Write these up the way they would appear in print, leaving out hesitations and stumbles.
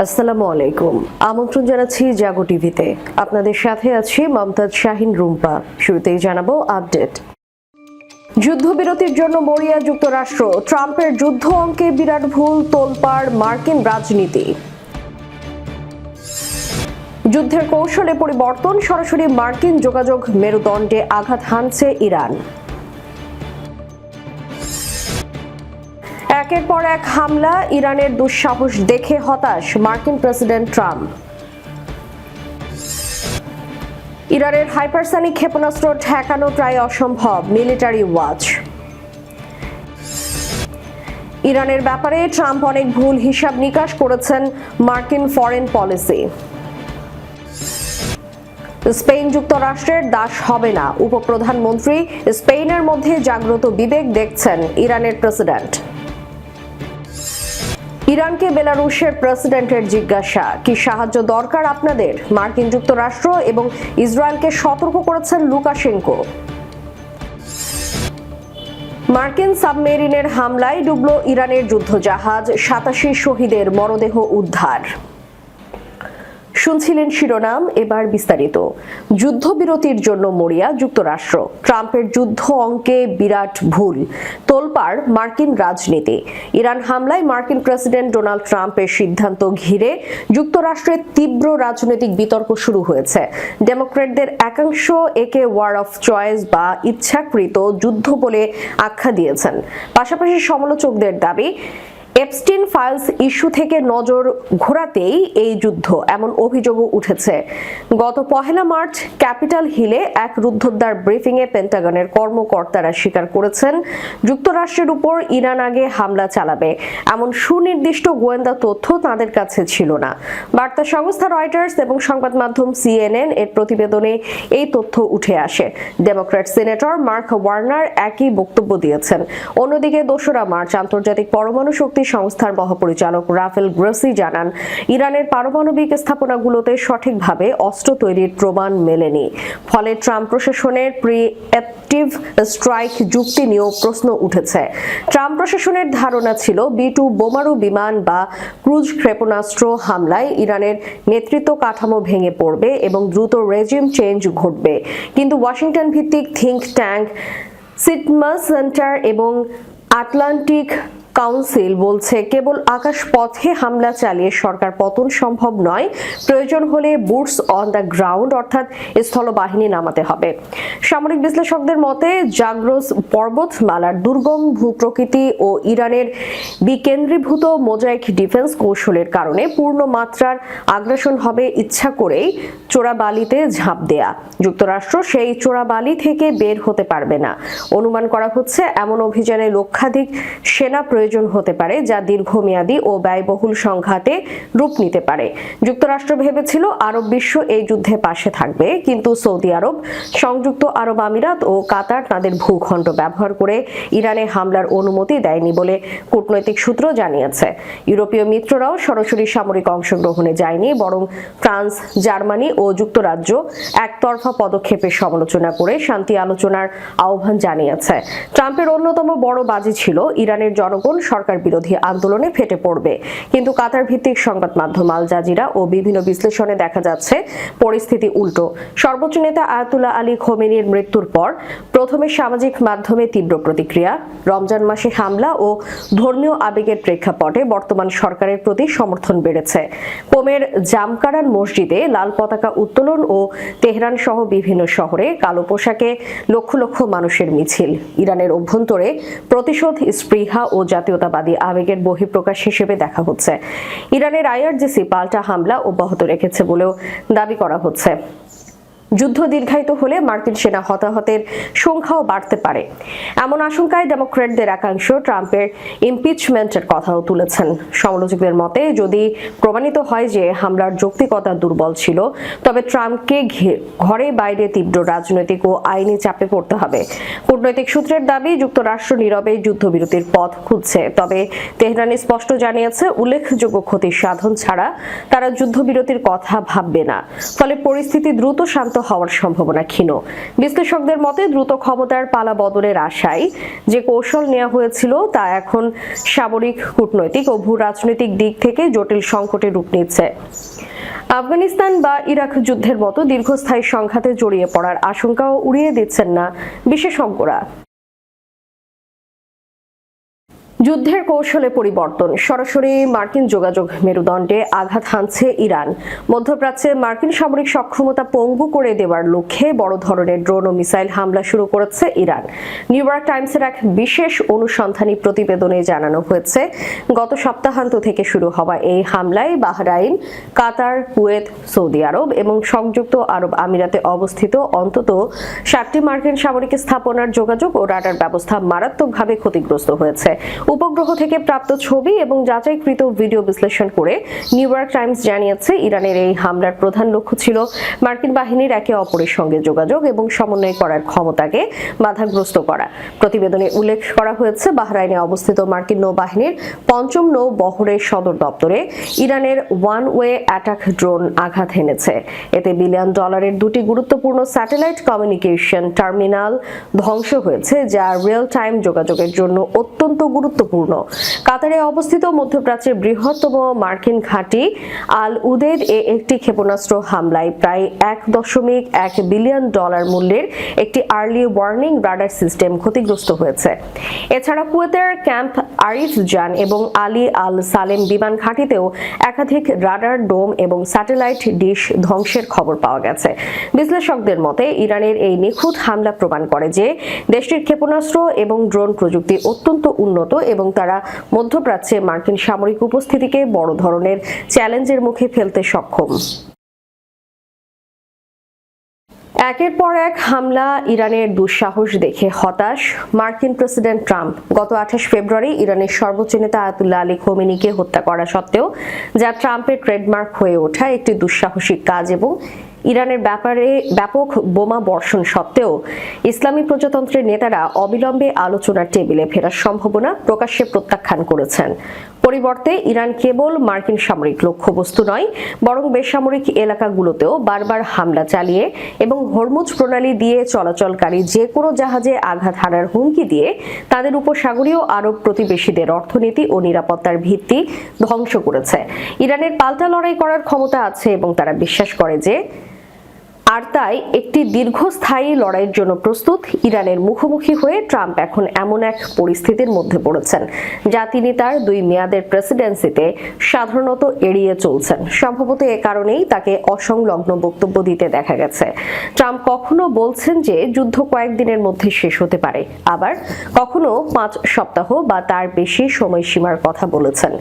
আসসালামু আলাইকুম। আমন্ত্রণ জানাচ্ছি জাগো টিভিতে। আপনাদের সাথে আছি মমতাজ শাহিন রুম্পা। শুরুতেই জানাবো আপডেট। যুদ্ধবিরতির জন্য মরিয়া যুক্তরাষ্ট্র, ট্রাম্পের যুদ্ধ অঙ্কে বিরাট ভুল, তোলপাড় মার্কিন রাজনীতি। যুদ্ধের কৌশলে পরিবর্তন, সরাসরি মার্কিন যোগাযোগ মেরুদণ্ডে আঘাত হানছে ইরান। একের পর এক হামলা, ইরানের দুঃসাহস দেখে হতাশ মার্কিন প্রেসিডেন্ট ট্রাম্প। ইরানের হাইপারসনিক ক্ষেপণাস্ত্র ঠেকানো প্রায় অসম্ভব, মিলিটারি ওয়াচ। ইরানের ব্যাপারে ট্রাম্প অনেক ভুল হিসাব নিকাশ করেছেন, মার্কিন ফরেন পলিসি। স্পেন যুক্তরাষ্ট্রের দাস হবে না, উপপ্রধানমন্ত্রী। স্পেনের মধ্যে জাগ্রত বিবেক দেখছেন ইরানের প্রেসিডেন্ট। ইরানকে বেলারুশের প্রেসিডেন্টের জিজ্ঞাসা, কি সাহায্য দরকার আপনাদের? মার্কিন যুক্তরাষ্ট্র এবং ইসরায়েলকে সতর্ক করেছেন লুকাশেঙ্কো। মার্কিন সাবমেরিনের হামলায় ডুবল ইরানের যুদ্ধজাহাজ, ৮৭ শহীদের মরদেহ উদ্ধার। শুনছিলেন শিরোনাম, এবার বিস্তারিত। যুদ্ধবিরতির জন্য মরিয়া যুক্তরাষ্ট্র, ট্রাম্পের যুদ্ধ অঙ্কে বিরাট ভুল, তোলপাড় মার্কিন রাজনীতি। ইরান হামলায় মার্কিন প্রেসিডেন্ট ডোনাল্ড ট্রাম্পের সিদ্ধান্ত ঘিরে যুক্তরাষ্ট্রের তীব্র রাজনৈতিক বিতর্ক শুরু হয়েছে। ডেমোক্র্যাটদের একাংশ একে ওয়ার অফ চয়েস বা ইচ্ছাকৃত যুদ্ধ বলে আখ্যা দিয়েছেন। পাশাপাশি সমালোচকদের দাবি, এপস্টিন ফাইলস ইস্যু থেকে নজর ঘোরাতেই এই যুদ্ধ, এমন অভিযোগও উঠেছে। গত ১ মার্চ ক্যাপিটাল হিলে এক রুদ্ধদ্বার ব্রিফিংয়ে পেন্টাগনের কর্মকর্তারা স্বীকার করেছেন, যুক্তরাষ্ট্রের উপর ইরান আগে হামলা চালাবে এমন সুনির্দিষ্ট গোয়েন্দা তথ্য তাদের কাছে ছিল না। বার্তা সংস্থা রয়টার্স এবং সংবাদ মাধ্যম CNN এর প্রতিবেদনে এই তথ্য উঠে আসে। ডেমোক্র্যাট সিনেটর মার্ক ওয়ার্নার একই বক্তব্য দিয়েছেন। অন্যদিকে ২রা মার্চ আন্তর্জাতিক পরমাণু শক্তি সংস্থার মহাপরিচালক রাফেল গ্রোসি জানান, ইরানের পারমাণবিক স্থাপনাগুলোতে সঠিকভাবে অস্ত্র তৈরির প্রমাণ মেলেনি। ফলে ট্রাম্প প্রশাসনের প্রিএম্পটিভ স্ট্রাইক যুক্তি নিয়েও প্রশ্ন উঠেছে। ট্রাম্প প্রশাসনের ধারণা ছিল B-2 বোমারু বিমান বা ক্রুজ ক্ষেপণাস্ত্র হামলায় ইরানের নেতৃত্ব কাঠামো ভেঙে পড়বে এবং দ্রুত রেজিম চেঞ্জ ঘটবে। কিন্তু ওয়াশিংটন ভিত্তিক থিঙ্ক ট্যাঙ্ক সিটমাস সেন্টার এবং আটলান্টিক কাউন্সিল বলছে, কেবল আকাশ পথে হামলা চালিয়ে সরকার পতন সম্ভব নয়, প্রয়োজন হলে বুটস অন দ্য গ্রাউন্ড অর্থাৎ স্থলবাহিনী নামাতে হবে। সামরিক বিশ্লেষকদের মতে, জাগ্রস পর্বতমালার দুর্গম ভূপ্রকৃতি ও ইরানের বিকেন্দ্রীভূত মোজাইক ডিফেন্স কৌশলের কারণে পূর্ণ মাত্রার আগ্রাসন হবে ইচ্ছা করেই চোরাবালিতে ঝাঁপ দেয়া। যুক্তরাষ্ট্র সেই চোরাবালি থেকে বের হতে পারবে না। অনুমান করা হচ্ছে, এমন অভিযানে লক্ষাধিক সেনা প্রয়োজন হতে পারে, যা দীর্ঘমেয়াদী ও ব্যয়বহুল সংঘাতে রূপ নিতে পারে। যুক্তরাষ্ট্র ভেবেছিল আরব বিশ্ব এই যুদ্ধে পাশে থাকবে, কিন্তু সৌদি আরব, সংযুক্ত আরব আমিরাত ও কাতার তাদের ভূখণ্ড ব্যবহার করে ইরানে হামলার অনুমতি দেয়নি বলে কূটনৈতিক সূত্র জানিয়েছে। ইউরোপীয় মিত্ররাও সরাসরি সামরিক অংশগ্রহণে যায়নি, বরং ফ্রান্স, জার্মানি ও যুক্তরাজ্য একতরফা পদক্ষেপের সমালোচনা করে শান্তি আলোচনার আহ্বান জানিয়েছে। ট্রাম্পের অন্যতম বড় বাজি ছিল, ইরানের জনগণ সরকার বিরোধী আন্দোলনে ফেটে পড়বে। কিন্তু কাতার ভিত্তিক সংবাদ মাধ্যম আল জাজিরা ও বিভিন্ন বিশ্লেষণে দেখা যাচ্ছে পরিস্থিতি উল্টো। সর্বোচ্চ নেতা আয়াতুল্লাহ আলী খোমেনির মৃত্যুর পর প্রথমে সামাজিক মাধ্যমে তীব্র প্রতিক্রিয়া, রমজান মাসে হামলা ও ধর্মীয় আবেগের প্রেক্ষাপটে বর্তমান সরকারের প্রতি সমর্থন বেড়েছে। কোমের জামকারান মসজিদে লাল পতাকা উত্তোলন ও তেহরান সহ বিভিন্ন শহরে কালো পোশাকে লক্ষ লক্ষ মানুষের মিছিল ইরানের অভ্যন্তরে প্রতিশোধ স্পৃহা ও জাতীয়তাবাদী আবেগের বহিঃপ্রকাশ হিসেবে দেখা হচ্ছে। ইরানের IRGC পাল্টা হামলা অব্যাহত রেখেছে বলেও দাবি করা হচ্ছে। যুদ্ধ দীর্ঘায়িত হলে মার্কিন সেনা হতাহতের সংখ্যাও বাড়তে পারে, এমন আশঙ্কায় ডেমোক্র্যাটদের একাংশ ট্রাম্পের ইমপিচমেন্টের কথাও তুলেছেন। সমালোচকদের মতে, যদি প্রমাণিত হয় যে হামলার যৌক্তিকতা দুর্বল ছিল, তবে ট্রাম্পকে ঘরে বাইরে তীব্র রাজনৈতিক ও আইনি চাপে পড়তে হবে। কূটনৈতিক সূত্রের দাবি, যুক্তরাষ্ট্র নীরবে যুদ্ধবিরতির পথ খুঁজছে, তবে তেহরান স্পষ্ট জানিয়েছে উল্লেখযোগ্য ক্ষতি সাধন ছাড়া তারা যুদ্ধবিরতির কথা ভাববে না। ফলে পরিস্থিতি দ্রুত শান্ত হওয়ার সম্ভাবনা ক্ষীণ। বিশ্লেষকদের মতে দ্রুত ক্ষমতার পালা বদলের আশায় যে কৌশল নেওয়া হয়েছিল তা এখন সামরিক, কূটনৈতিক ও ভূ রাজনৈতিক দিক থেকে জটিল সংকটে রূপ নিচ্ছে। আফগানিস্তান বা ইরাক যুদ্ধের মতো দীর্ঘস্থায়ী সংঘাতে জড়িয়ে পড়ার আশঙ্কাও উড়িয়ে দিচ্ছেন না বিশেষজ্ঞরা। যুদ্ধের কৌশলে পরিবর্তন, সরাসরি মার্কিন যোগাযোগ মেরুদণ্ডে আঘাত হানছে ইরান। মধ্যপ্রাচ্যে মার্কিন সামরিক সক্ষমতা পঙ্গু করে দেওয়ার লক্ষ্যে বড় ধরনের ড্রোন ও মিসাইল হামলা শুরু করেছে ইরান। নিউ ইয়র্ক টাইমসের এক বিশেষ অনুসন্ধানী প্রতিবেদনে জানানো হয়েছে, গত সপ্তাহান্ত থেকে শুরু হওয়া এই হামলায় বাহরাইন, কাতার, কুয়েত, সৌদি আরব এবং সংযুক্ত আরব আমিরাতে অবস্থিত অন্তত 7টি মার্কিন সামরিক স্থাপনার যোগাযোগ ও রাডার ব্যবস্থা মারাত্মকভাবে ক্ষতিগ্রস্ত হয়েছে। উপগ্রহ থেকে প্রাপ্ত ছবি এবং যাচাইকৃত ভিডিও বিশ্লেষণ করে নিউ ইয়র্ক টাইমস জানিয়েছে, ইরানের এই হামলার প্রধান লক্ষ্য ছিল মার্কিন বাহিনীর একে অপরের সঙ্গে যোগাযোগ এবং সমন্বয় করার ক্ষমতাকে বাধাগ্রস্ত করা। প্রতিবেদনে উল্লেখ করা হয়েছে, বাহরাইনে অবস্থিত মার্কিন নৌবাহিনীর 5ম নৌ বহরের সদর দপ্তরে ইরানের ওয়ান ওয়ে অ্যাটাক ড্রোন আঘাত হেনেছে। এতে $1 বিলিয়ন দুটি গুরুত্বপূর্ণ স্যাটেলাইট কমিউনিকেশন টার্মিনাল ধ্বংস হয়েছে, যা রিয়েল টাইম যোগাযোগের জন্য অত্যন্ত গুরুত্বপূর্ণ। কাতারে অবস্থিত মধ্যপ্রাচ্যের বৃহত্তম মার্কিন ঘাঁটি আল উদেদ এ একটি ক্ষেপণাস্ত্র হামলায় প্রায় $1.1 বিলিয়ন মূল্যের একটি আর্লি ওয়ার্নিং রাডার সিস্টেম ক্ষতিগ্রস্ত হয়েছে। এছাড়া কুয়েতের ক্যাম্প আরিফ জান এবং আলী আল সালেম বিমান ঘাঁটিতেও একাধিক রাডার, ডোম এবং স্যাটেলাইট ডিশ ধ্বংসের খবর পাওয়া গেছে। বিশ্লেষকদের মতে ইরানের এই নিখুঁত হামলা প্রমাণ করে যে দেশটির ক্ষেপণাস্ত্র এবং ড্রোন প্রযুক্তি অত্যন্ত উন্নত এবং তারা মধ্যপ্রাচ্যে মার্কিন সামরিক উপস্থিতিকে বড় ধরনের চ্যালেঞ্জের মুখে ফেলতে সক্ষম। একের পর এক হামলা, ইরানের দুঃসাহস দেখে হতাশ মার্কিন প্রেসিডেন্ট ট্রাম্প। গত 28 ফেব্রুয়ারি ইরানের সর্বোচ্চ নেতা আয়াতুল্লাহ আলী খোমেনিকে হত্যা করা সত্ত্বেও, যা ট্রাম্পের ট্রেডমার্ক হয়ে ওঠা একটি দুঃসাহসিক কাজ, এবং ইরানের ব্যাপারে ব্যাপক বোমা বর্ষণ সত্ত্বেও ইসলামী প্রজাতন্ত্রের নেতারা অবিলম্বে আলোচনার টেবিলে ফেরার সম্ভাবনা প্রকাশ্যে প্রত্যাখ্যান করেছেন। পরিবর্তে ইরান কেবল মার্কিন সামরিক লক্ষ্যবস্তু নয়, বরং বেসামরিক এলাকাগুলোতেও বারবার হামলা চালিয়ে এবং হরমুজ প্রণালী দিয়ে চলাচলকারী যে কোনো জাহাজে আঘাত হানার হুমকি দিয়ে তাদের উপসাগরীয় আরব প্রতিবেশীদের অর্থনীতি ও নিরাপত্তার ভিত্তি ধ্বংস করেছে। ইরানের পাল্টা লড়াই করার ক্ষমতা আছে এবং তারা বিশ্বাস করে যে আর তাই একটি দীর্ঘস্থায়ী লড়াইয়ের জন্য প্রস্তুত। ইরানের মুখোমুখি হয়ে ট্রাম্প এখন এমন এক পরিস্থিতির মধ্যে পড়েছেন যা তিনি তার 2 মেয়াদের প্রেসিডেন্সিতে সাধারণত এড়িয়ে চলছেন। সম্ভবত এ কারণেই তাকে অসংলগ্ন বক্তব্য দিতে দেখা গেছে। ট্রাম্প কখনো বলছেন যে যুদ্ধ কয়েকদিনের মধ্যে শেষ হতে পারে, আবার কখনো 5 সপ্তাহ বা তার বেশি সময়সীমার কথা বলেছেন।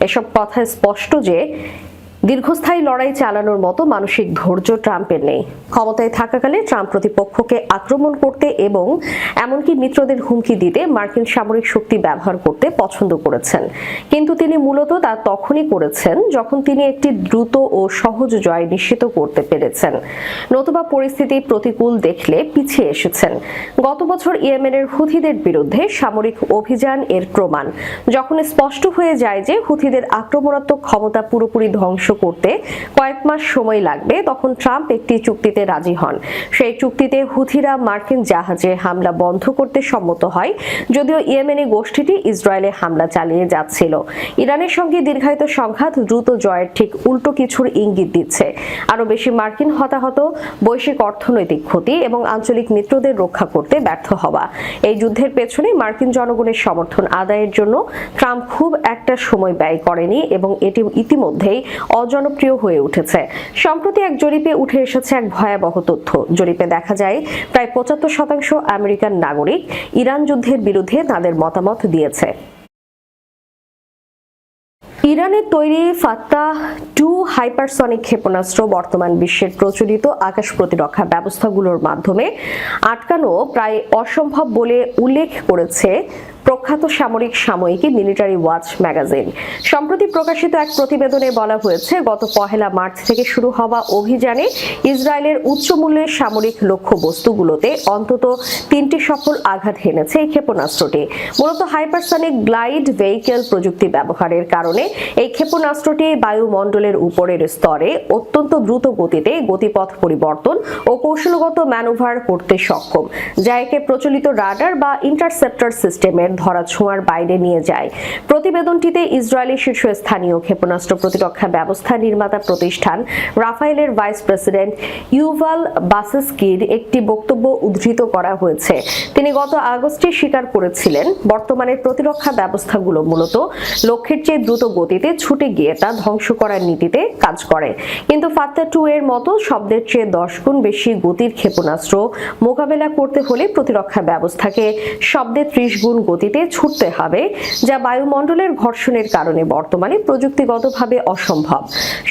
এসব কথা স্পষ্ট যে দীর্ঘস্থায়ী লড়াই চালানোর মতো মানসিক ধৈর্য ট্রাম্পের নেই। ক্ষমতায় থাকাকালে ট্রাম্প প্রতিপক্ষকে আক্রমণ করতে এবং এমনকি মিত্রদের হুমকি দিতে মার্কিন সামরিক শক্তি ব্যবহার করতে পছন্দ করেছেন, কিন্তু তিনি মূলত তা তখনই করেছেন যখন তিনি একটি দ্রুত ও সহজ জয় নিশ্চিত করতে পেরেছেন, নতুবা পরিস্থিতি প্রতিকূল দেখলে পিছিয়ে এসেছেন। গত বছর ইয়েমেনের হুথিদের বিরুদ্ধে সামরিক অভিযান এর প্রমাণ। যখন স্পষ্ট হয়ে যায় যে হুথিদের আক্রমণাত্মক ক্ষমতা পুরোপুরি ধ্বংস করতে কয়েক মাস সময় লাগবে, তখন ট্রাম্প একটি চুক্তিতে রাজি হন। সেই চুক্তিতে হুথিরা মার্কিন জাহাজে হামলা বন্ধ করতে সম্মত হয়, যদিও ইয়েমেনি গোষ্ঠীটি ইসরায়েলে হামলা চালিয়ে যাচ্ছিল। ইরানের সঙ্গে দীর্ঘায়িত সংঘাত দ্রুত জয়ের ঠিক উল্টো কিছুর ইঙ্গিত দিচ্ছে। আরো বেশি মার্কিন হতাহত, বৈশ্বিক অর্থনৈতিক ক্ষতি এবং আঞ্চলিক মিত্রদের রক্ষা করতে ব্যর্থ হওয়া। এই যুদ্ধের পেছনে মার্কিন জনগণের সমর্থন আদায়ের জন্য ট্রাম্প খুব একটা সময় ব্যয় করেনি এবং এটি ইতিমধ্যেই অজনপ্রিয় হয়ে উঠেছে। সম্প্রতি এক জরিপে উঠে এসেছে এক ভয়াবহ তথ্য। জরিপে দেখা যায় প্রায় 75% আমেরিকান নাগরিক ইরান যুদ্ধের বিরুদ্ধে তাদের মতামত দিয়েছে। ইরানের তৈরি ফাত্তাহ 2 হাইপারসনিক ক্ষেপণাস্ত্র বর্তমান বিশ্বের প্রচলিত আকাশ প্রতিরক্ষা ব্যবস্থাগুলোর মাধ্যমে আটকানো প্রায় অসম্ভব বলে উল্লেখ করেছে প্রখ্যাত সামরিক সাময়িকী মিলিটারি ওয়াচ ম্যাগাজিন। সম্প্রতি প্রকাশিত এক প্রতিবেদনে বলা হয়েছে, গত 1 মার্চ থেকে শুরু হওয়া অভিযানে ইসরায়েলের উচ্চ মূল্যের সামরিক লক্ষ্যবস্তুগুলোতে অন্তত 3টি সফল আঘাত হেনেছে এই ক্ষেপণাস্ত্রটি। মূলত হাইপারসনিক গ্লাইড ভেহিকেল প্রযুক্তি ব্যবহারের কারণে এই ক্ষেপণাস্ত্রটি বায়ুমণ্ডলের উপরের স্তরে অত্যন্ত দ্রুত গতিতে গতিপথ পরিবর্তন ও কৌশলগত ম্যানুভার করতে সক্ষম, যা একে প্রচলিত রাডার বা ইন্টারসেপ্টর সিস্টেমের ধরাছোঁয়ার বাইরে নিয়ে যায়। প্রতিবেদনটিতে ইসরায়েলি শীর্ষস্থানীয় ক্ষেপণাস্ত্র প্রতিরক্ষা ব্যবস্থা নির্মাতা প্রতিষ্ঠান রাফায়েলের ভাইস প্রেসিডেন্ট ইউভাল বাসেস্কির একটি বক্তব্য উদ্ধৃত করা হয়েছে। তিনি গত আগস্টে স্বীকার করেছিলেন, বর্তমানের প্রতিরক্ষা ব্যবস্থাগুলো মূলত লক্ষ্যের চেয়ে দ্রুত গতিতে ছুটে গিয়ে তা ধ্বংস করার নীতিতে কাজ করে, কিন্তু ফাত্তা-2 এর মতো শব্দের চেয়ে 10 গুণ বেশি গতির ক্ষেপণাস্ত্র মোকাবেলা করতে হলে প্রতিরক্ষা ব্যবস্থাকে শব্দের 30 গুণ গতিতে ছুটতে হবে, যা বায়ুমণ্ডলের ঘর্ষণের কারণে বর্তমানে প্রযুক্তিগতভাবে অসম্ভব।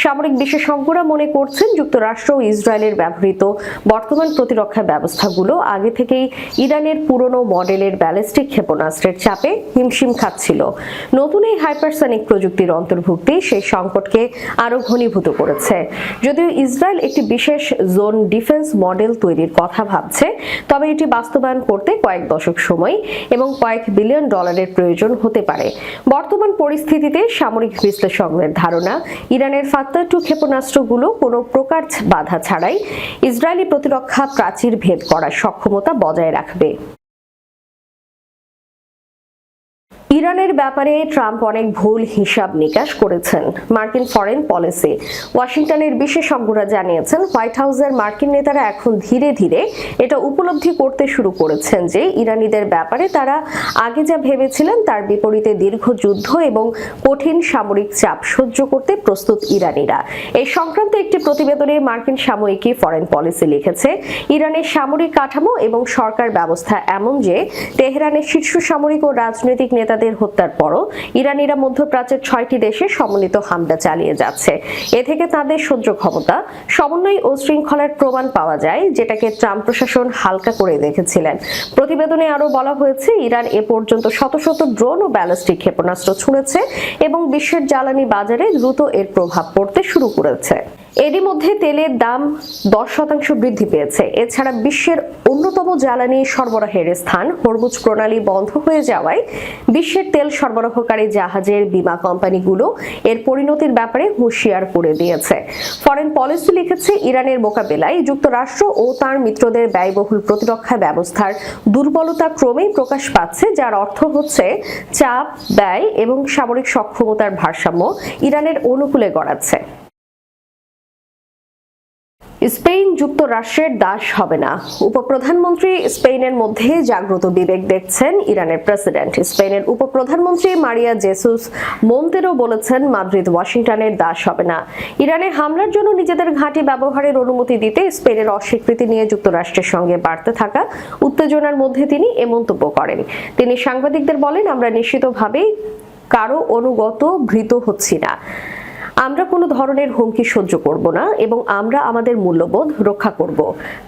সামরিক বিশেষজ্ঞরা মনে করছেন, যুক্তরাষ্ট্র ও ইসরায়েলের ব্যবহৃত বর্তমান প্রতিরক্ষা ব্যবস্থাগুলো আগে থেকেই ইরানের পুরনো মডেলের ব্যালিস্টিক ক্ষেপণাস্ত্রের চাপে হিমশিম খাচ্ছিল। নতুন এই হাইপারসনিক প্রযুক্তির অন্তর্ভুক্তি সেই সংকটকে আরো ঘনীভূত করেছে। যদিও ইসরায়েল একটি বিশেষ জোন ডিফেন্স মডেল তৈরির কথা ভাবছে, তবে এটি বাস্তবায়ন করতে কয়েক দশক সময় এবং কয়েক বিলিয়ন ডলারের প্রয়োজন হতে পারে। বর্তমান পরিস্থিতিতে সামরিক বিশ্লেষকদের ধারণা, ইরানের ফাত্তা-2 ক্ষেপণাস্ত্রগুলো কোনো প্রকার বাধা ছাড়াই ইসরায়েলি প্রতিরক্ষা প্রাচীর ভেদ করার সক্ষমতা বজায় রাখবে। ইরানের ব্যাপারে ট্রাম্প অনেক ভুল হিসাব নিকাশ করেছেন। মার্কিন ফরেন পলিসি। ওয়াশিংটনের বিশেষজ্ঞরা জানিয়েছেন, হোয়াইট হাউসের মার্কিন নেতারা এখন ধীরে ধীরে এটা উপলব্ধি করতে শুরু করেছেন যে ইরানিদের ব্যাপারে তারা আগে যা ভেবেছিলেন তার বিপরীতে দীর্ঘ যুদ্ধ এবং কঠিন সামরিক চাপ সহ্য করতে প্রস্তুত ইরানিরা। এই সংক্রান্ত একটি প্রতিবেদনে মার্কিন সাময়িকী ফরেন পলিসি লিখেছে, ইরানের সামরিক কাঠামো এবং সরকার ব্যবস্থা এমন যে তেহরানের শীর্ষ সামরিক ও রাজনৈতিক নেতাদের হত্যার পরও ইরানিরা মধ্যপ্রাচ্যের 6টি দেশে সমন্বিত হামলা চালিয়ে যাচ্ছে। এ থেকে তাদের সহ্য ক্ষমতা, সমন্বয় ও শৃঙ্খলার প্রমাণ পাওয়া যায়, যেটাকে ট্রাম্প প্রশাসন হালকা করে দেখেছিলেন। প্রতিবেদনে আরো বলা হয়েছে, ইরান এ পর্যন্ত শত শত ড্রোন ও ব্যালিস্টিক ক্ষেপণাস্ত্র ছুঁড়েছে এবং বিশ্বের জ্বালানি বাজারে দ্রুত এর প্রভাব পড়তে শুরু করেছে। এরই মধ্যে তেলের দাম 10% বৃদ্ধি পেয়েছে। এছাড়া বিশ্বের অন্যতম জ্বালানি সরবরাহের স্থান হরমুজ প্রণালী বন্ধ হয়ে যাওয়ায় বিশ্বের তেল সরবরাহকারী জাহাজের বীমা কোম্পানিগুলো এর পরিণতির ব্যাপারে হুঁশিয়ার করে দিয়েছে। ফরেন পলিসি লিখেছে, ইরানের মোকাবেলায় যুক্তরাষ্ট্র ও তার মিত্রদের ব্যয়বহুল প্রতিরক্ষা ব্যবস্থার দুর্বলতা ক্রমেই প্রকাশ পাচ্ছে, যার অর্থ হচ্ছে চাপ, ব্যয় এবং সামরিক সক্ষমতার ভারসাম্য ইরানের অনুকূলে গড়াচ্ছে। স্পেন যুক্তরাষ্ট্রের দাস হবে না। উপপ্রধানমন্ত্রী স্পেনের মধ্যে জাগ্রত বিবেক দেখছেন ইরানের প্রেসিডেন্ট। স্পেনের উপপ্রধানমন্ত্রী মারিয়া জেসুস মন্তেরো বলেছেন, মাদ্রিদ ওয়াশিংটনের দাস হবে না। ইরানে হামলার জন্য নিজেদের ঘাঁটি ব্যবহারের অনুমতি দিতে স্পেনের অস্বীকৃতি নিয়ে যুক্তরাষ্ট্রের সঙ্গে বাড়তে থাকা উত্তেজনার মধ্যে তিনি এ মন্তব্য করেন। তিনি সাংবাদিকদের বলেন, আমরা নিশ্চিতভাবেই কারো অনুগত ভীত হচ্ছি না। আমরা কোনো ধরনের হুমকি সহ্য করব না এবং আমরা আমাদের মূল্যবোধ রক্ষা করব।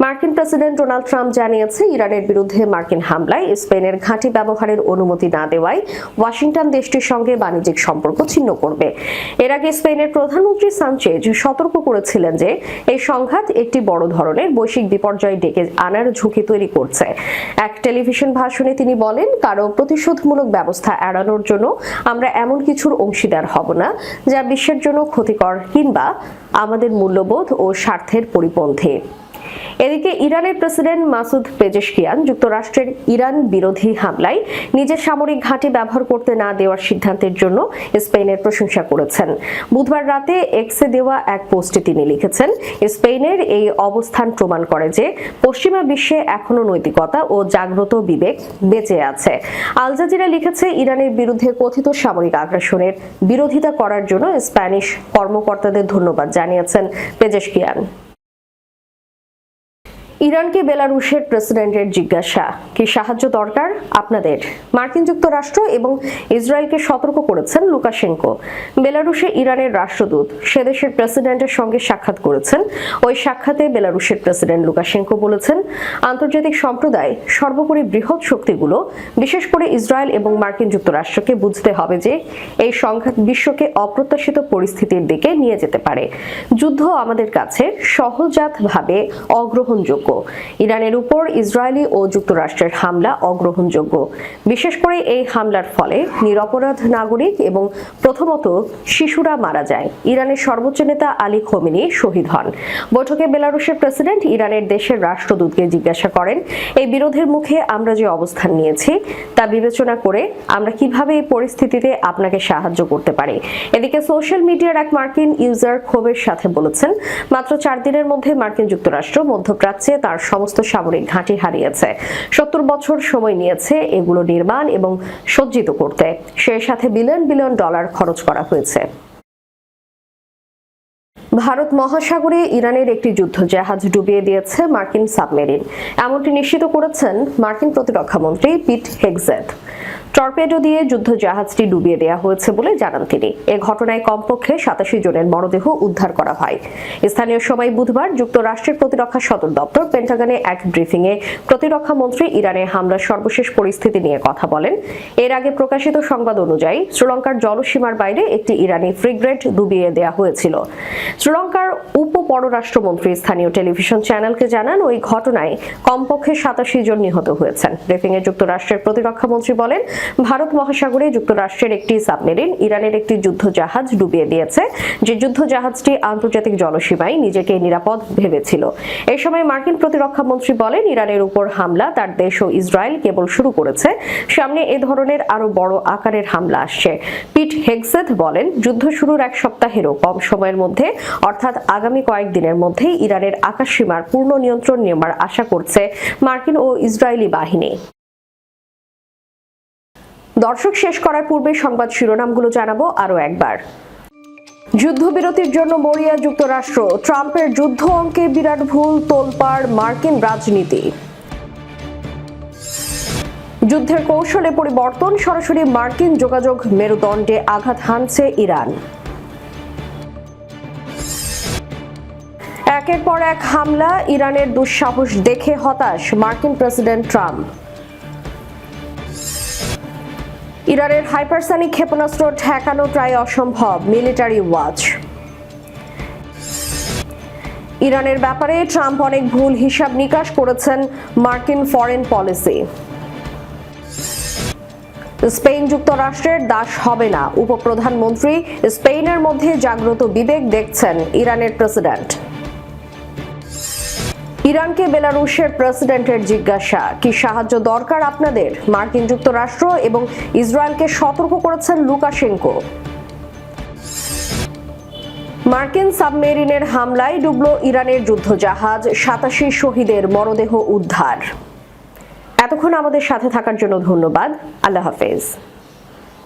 মার্কিন প্রেসিডেন্ট ডোনাল্ড ট্রাম্প জানিয়েছে, ইরানের বিরুদ্ধে মার্কিন হামলায় স্পেনের ঘাঁটি ব্যবহারের অনুমতি না দেওয়ায় ওয়াশিংটন দেশটির সঙ্গে বাণিজ্যিক সম্পর্ক ছিন্ন করবে। এর আগে স্পেনের প্রধানমন্ত্রী সানচেজ সতর্ক করেছিলেন যে এই সংঘাত একটি বড় ধরনের বৈশ্বিক বিপর্যয় ডেকে আনার ঝুঁকি তৈরি করছে। এক টেলিভিশন ভাষণে তিনি বলেন, কারো প্রতিশোধমূলক ব্যবস্থা এড়ানোর জন্য আমরা এমন কিছুর অংশীদার হব না যা বিশ্বের জন্য ক্ষতিকর কিংবা আমাদের মূল্যবোধ ও স্বার্থের পরিপন্থী। এদিকে ইরানের প্রেসিডেন্ট মাসুদ পেজেশকিয়ান যুক্তরাষ্ট্রের ইরান বিরোধী হামলায় নিজের সামরিক ঘাঁটি ব্যবহার করতে না দেওয়ার সিদ্ধান্তের জন্য স্পেনের প্রশংসা করেছেন। বুধবার রাতে এক্সে দেওয়া এক পোস্টে তিনি লিখেছেন, স্পেনের এই অবস্থান প্রমাণ করে যে পশ্চিমা বিশ্বে এখনো নৈতিকতা ও জাগ্রত বিবেক বেঁচে আছে। আল জাজিরা লিখেছে, ইরানের বিরুদ্ধে কথিত সামরিক আগ্রাসনের বিরোধিতা করার জন্য স্প্যানিশ কর্মকর্তাদের ধন্যবাদ জানিয়েছেন পেজেশকিয়ান। ইরানকে বেলারুশের প্রেসিডেন্টের জিজ্ঞাসা, কি সাহায্য দরকার আপনাদের? মার্কিন যুক্তরাষ্ট্র এবং ইসরায়েলকে সতর্ক করেছেন লুকাশেঙ্কো। বেলারুশে ইরানের রাষ্ট্রদূত সে দেশের প্রেসিডেন্টের সঙ্গে সাক্ষাৎ করেছেন। ওই সাক্ষাতে বেলারুশের প্রেসিডেন্ট লুকাশেঙ্কো বলেছেন, আন্তর্জাতিক সম্প্রদায়, সর্বোপরি বৃহৎ শক্তিগুলো, বিশেষ করে ইসরায়েল এবং মার্কিন যুক্তরাষ্ট্রকে বুঝতে হবে যে এই সংঘাত বিশ্বকে অপ্রত্যাশিত পরিস্থিতির দিকে নিয়ে যেতে পারে। যুদ্ধ আমাদের কাছে সহজাতভাবে অগ্রহণযোগ্য। ইরানের উপর ইসরায়েলি ও যুক্তরাষ্ট্রের হামলা অগ্রহণযোগ্য। বিশেষ করে এই হামলার ফলে নিরপরাধ নাগরিক এবং প্রথমত শিশুরা মারা যায়। ইরানের সর্বোচ্চ নেতা আলী খোমেনি শহীদ হন। বৈঠকে বেলারুশের প্রেসিডেন্ট ইরানের দেশের রাষ্ট্রদূতকে জিজ্ঞাসা করেন, এই বিরোধের মুখে আমরা যে অবস্থান নিয়েছি তা বিবেচনা করে আমরা কিভাবে এই পরিস্থিতিতে আপনাকে সাহায্য করতে পারি। এদিকে সোশ্যাল মিডিয়ার এক মার্কিন ইউজার ক্ষোভের সাথে বলেছেন, মাত্র 4 দিনের মধ্যে মার্কিন যুক্তরাষ্ট্র মধ্যপ্রাচ্যে তার সমস্ত সামরিক ঘাঁটি হারিয়েছে। 70 বছর সময় নিয়েছে এগুলো নির্মাণ এবং সজ্জিত করতে। সেই সাথে বিলিয়ন বিলিয়ন ডলার খরচ করা হয়েছে। ভারত মহাসাগরে ইরানের একটি যুদ্ধ জাহাজ ডুবিয়ে দিয়েছে মার্কিন সাবমেরিন, এমনটি নিশ্চিত করেছেন মার্কিন প্রতিরক্ষামন্ত্রী পিট হেগসেথ। টর্পেডো দিয়ে যুদ্ধ জাহাজটি ডুবিয়ে দেওয়া হয়েছে বলে জানান তিনি। এ ঘটনায় কমপক্ষে 87 জনের মরদেহ উদ্ধার করা হয়। স্থানীয় সময় বুধবার যুক্তরাষ্ট্রের প্রতিরক্ষা সদর দপ্তর পেন্টাগনে এক ব্রিফিংয়ে প্রতিরক্ষা মন্ত্রী ইরানের হামলার সর্বশেষ পরিস্থিতি নিয়ে কথা বলেন। এর আগে প্রকাশিত সংবাদ অনুযায়ী শ্রীলঙ্কার জলসীমার বাইরে একটি ইরানি ফ্রিগেট ডুবিয়ে দেওয়া হয়েছিল। শ্রীলঙ্কার উপ পররাষ্ট্রমন্ত্রী স্থানীয় টেলিভিশন চ্যানেলকে জানান, ওই ঘটনায় কমপক্ষে 87 জন নিহত হয়েছেন। ব্রিফিংয়ে যুক্তরাষ্ট্রের প্রতিরক্ষা মন্ত্রী বলেন, ভারত মহাসাগরে যুক্তরাষ্ট্রের একটি সাবমেরিন ইরানের একটি যুদ্ধ জাহাজ ডুবিয়ে দিয়েছে, যে যুদ্ধ জাহাজটি আন্তর্জাতিক জলসীমায় নিজেকে নিরাপদ ভেবেছিল। এই সময় মার্কিন প্রতিরক্ষা মন্ত্রী বলেন, ইরানের উপর হামলা তার দেশ ও ইসরায়েল কেবল শুরু করেছে, সামনে এ ধরনের আরো বড় আকারের হামলা আসছে। পিট হেগসেথ বলেন, যুদ্ধ শুরুর 1 সপ্তাহেরও কম সময়ের মধ্যে, অর্থাৎ আগামী কয়েকদিনের মধ্যেই ইরানের আকাশসীমার পূর্ণ নিয়ন্ত্রণ নেওয়ার আশা করছে মার্কিন ও ইসরায়েলি বাহিনী। দর্শক, শেষ করার পূর্বে সংবাদ শিরোনামগুলো জানাবো আরো একবার। যুদ্ধবিরতির জন্য মরিয়া যুক্তরাষ্ট্র, ট্রাম্পের যুদ্ধ অঙ্কে বিরাট ভুল, তোলপাড় মার্কিন রাজনীতি। যুদ্ধের কৌশলে পরিবর্তন, সরাসরি মার্কিন যোগাযোগ মেরুদণ্ডে আঘাত হানছে ইরান। একের পর এক হামলা, ইরানের দুঃসাহস দেখে হতাশ মার্কিন প্রেসিডেন্ট ট্রাম্প। ইরানের হাইপারসনিক ক্ষেপণাস্ত্র ঠেকানো প্রায় অসম্ভব, মিলিটারি ওয়াচ। ইরানের ব্যাপারে ট্রাম্প অনেক ভুল হিসাব নিকাশ করেছেন, মার্কিন ফরেন পলিসি। স্পেন যুক্তরাষ্ট্রের দাস হবে না, উপপ্রধানমন্ত্রী। স্পেনের মধ্যে জাগ্রত বিবেক দেখছেন ইরানের প্রেসিডেন্ট। ইরানকে বেলারুশের প্রেসিডেন্টের জিজ্ঞাসা, কি সাহায্য দরকার আপনাদের? মার্কিন যুক্তরাষ্ট্র এবং ইসরায়েলকে সতর্ক করেছেন লুকাশেঙ্কো। মার্কিন সাবমেরিনের হামলায় ডুবল ইরানের যুদ্ধজাহাজ, 87 শহীদের মরদেহ উদ্ধার। এতক্ষণ আমাদের সাথে থাকার জন্য ধন্যবাদ। আল্লাহ হাফেজ।